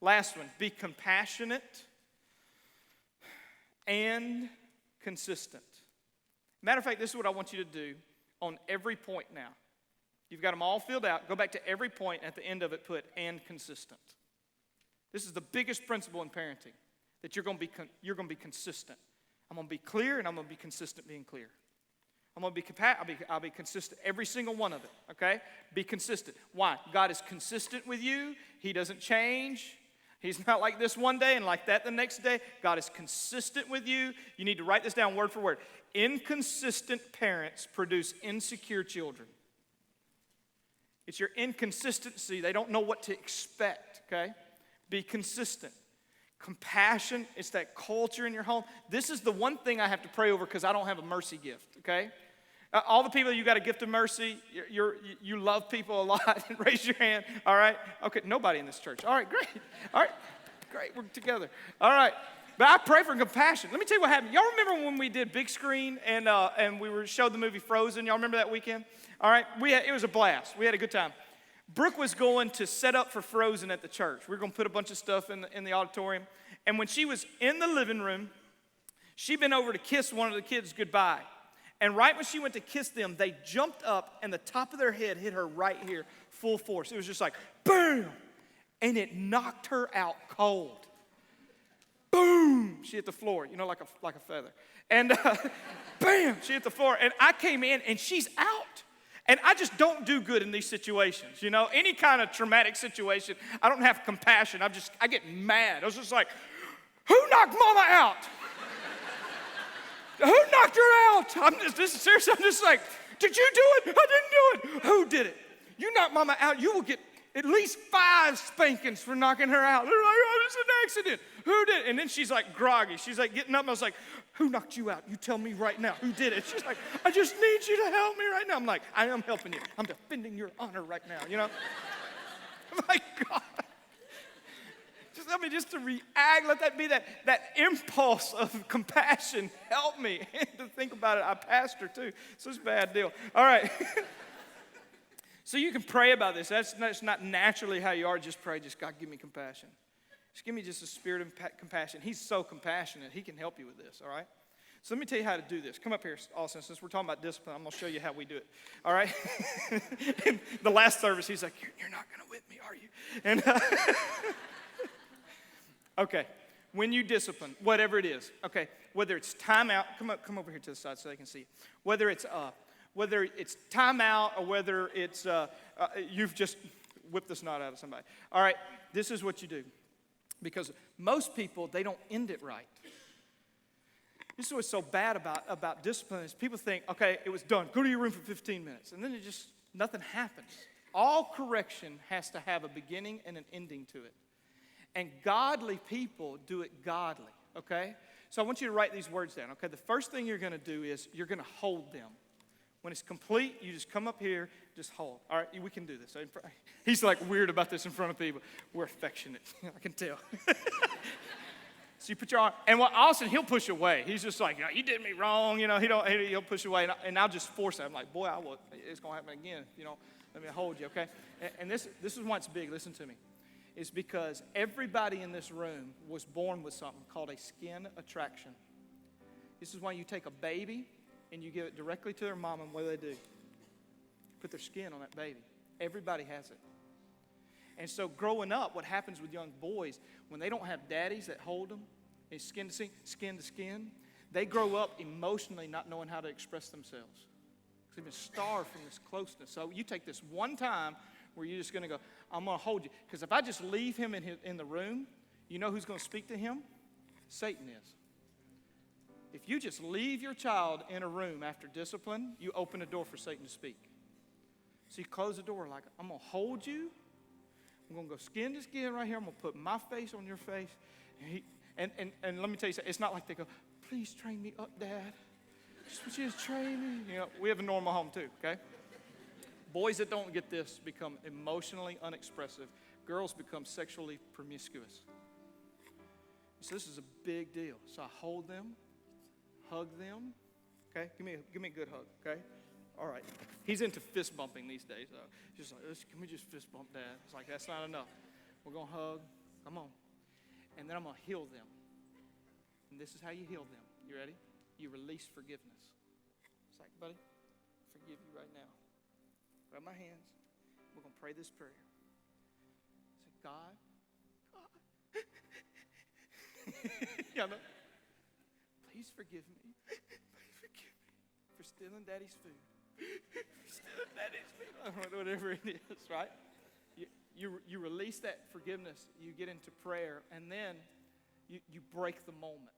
Last one, be compassionate and consistent. Matter of fact, this is what I want you to do on every point now. You've got them all filled out. Go back to every point. At the end of it, put and consistent. This is the biggest principle in parenting, that you're going to be consistent. I'm going to be clear, and I'm going to be consistent being clear. I'm going to be I'll be consistent, every single one of it, okay? Be consistent. Why? God is consistent with you. He doesn't change. He's not like this one day and like that the next day. God is consistent with you. You need to write this down word for word. Inconsistent parents produce insecure children. It's your inconsistency. They don't know what to expect, okay? Be consistent. Compassion, it's that culture in your home. This is the one thing I have to pray over because I don't have a mercy gift, okay? All the people, you got a gift of mercy. You love people a lot. Raise your hand, all right? Okay, nobody in this church. All right, great. All right, great, we're together. All right, but I pray for compassion. Let me tell you what happened. Y'all remember when we did big screen and we showed the movie Frozen? Y'all remember that weekend? All right, it was a blast. We had a good time. Brooke was going to set up for Frozen at the church. We were going to put a bunch of stuff in the auditorium. And when she was in the living room, she bent over to kiss one of the kids goodbye. And right when she went to kiss them, they jumped up and the top of their head hit her right here, full force. It was just like, boom! And it knocked her out cold. Boom! She hit the floor, like a feather. And bam! She hit the floor. And I came in and she's out. And I just don't do good in these situations, Any kind of traumatic situation, I don't have compassion. I get mad. I was just like, who knocked Mama out? Who knocked her out? Seriously, I'm just like, did you do it? I didn't do it. Who did it? You knocked Mama out, you will get at least 5 spankings for knocking her out. They're like, oh, it's an accident. Who did it? And then she's like groggy. She's like getting up. And I was like, who knocked you out? You tell me right now. Who did it? She's like, I just need you to help me right now. I'm like, I am helping you. I'm defending your honor right now, I'm like, God. Just help me just to react. Let that be that impulse of compassion. Help me. And to think about it, I pastor too. So it's a bad deal. All right. So you can pray about this. That's not naturally how you are. Just pray. Just, God, give me compassion. Just give me just a spirit of compassion. He's so compassionate. He can help you with this, all right? So let me tell you how to do this. Come up here, Austin. Since we're talking about discipline, I'm going to show you how we do it, all right? In the last service, he's like, you're not going to whip me, are you? And okay, when you discipline, whatever it is, okay, whether it's time out. Come over here to the side so they can see you. Whether it's time out or whether it's you've just whipped the snot out of somebody. All right, this is what you do. Because most people, they don't end it right. This is what's so bad about discipline is people think, okay, it was done. Go to your room for 15 minutes. And then nothing happens. All correction has to have a beginning and an ending to it. And godly people do it godly, okay? So I want you to write these words down, okay? The first thing you're going to do is you're going to hold them. When it's complete, you just come up here, just hold. All right, we can do this. He's like weird about this in front of people. We're affectionate, I can tell. So you put your arm, and Austin, he'll push away. He's just like, you did me wrong, he'll push away, and I'll just force it. I'm like, boy, it's going to happen again, let me hold you, okay? And this is why it's big, listen to me. It's because everybody in this room was born with something called a skin attraction. This is why you take a baby, and you give it directly to their mom, and what do? Put their skin on that baby. Everybody has it. And so growing up, what happens with young boys, when they don't have daddies that hold them, and skin to skin, they grow up emotionally not knowing how to express themselves. Because they've been starved from this closeness. So you take this one time where you're just going to go, I'm going to hold you. Because if I just leave him in the room, you know who's going to speak to him? Satan is. If you just leave your child in a room after discipline, you open a door for Satan to speak. So you close the door like, I'm going to hold you. I'm going to go skin to skin right here. I'm going to put my face on your face. And let me tell you something. It's not like they go, please train me up, Dad. Just want you to train me. We have a normal home too, okay? Boys that don't get this become emotionally unexpressive. Girls become sexually promiscuous. So this is a big deal. So I hold them. Hug them, okay? Give me a good hug, okay? All right. He's into fist bumping these days. Just like, can we just fist bump, Dad? It's like, that's not enough. We're going to hug. Come on. And then I'm going to heal them. And this is how you heal them. You ready? You release forgiveness. It's like, buddy, I forgive you right now. Grab my hands. We're going to pray this prayer. Say, God. Yeah, no. Please forgive me. Please forgive me for stealing Daddy's food. For stealing Daddy's food. Whatever it is, right? You release that forgiveness. You get into prayer, and then you break the moment.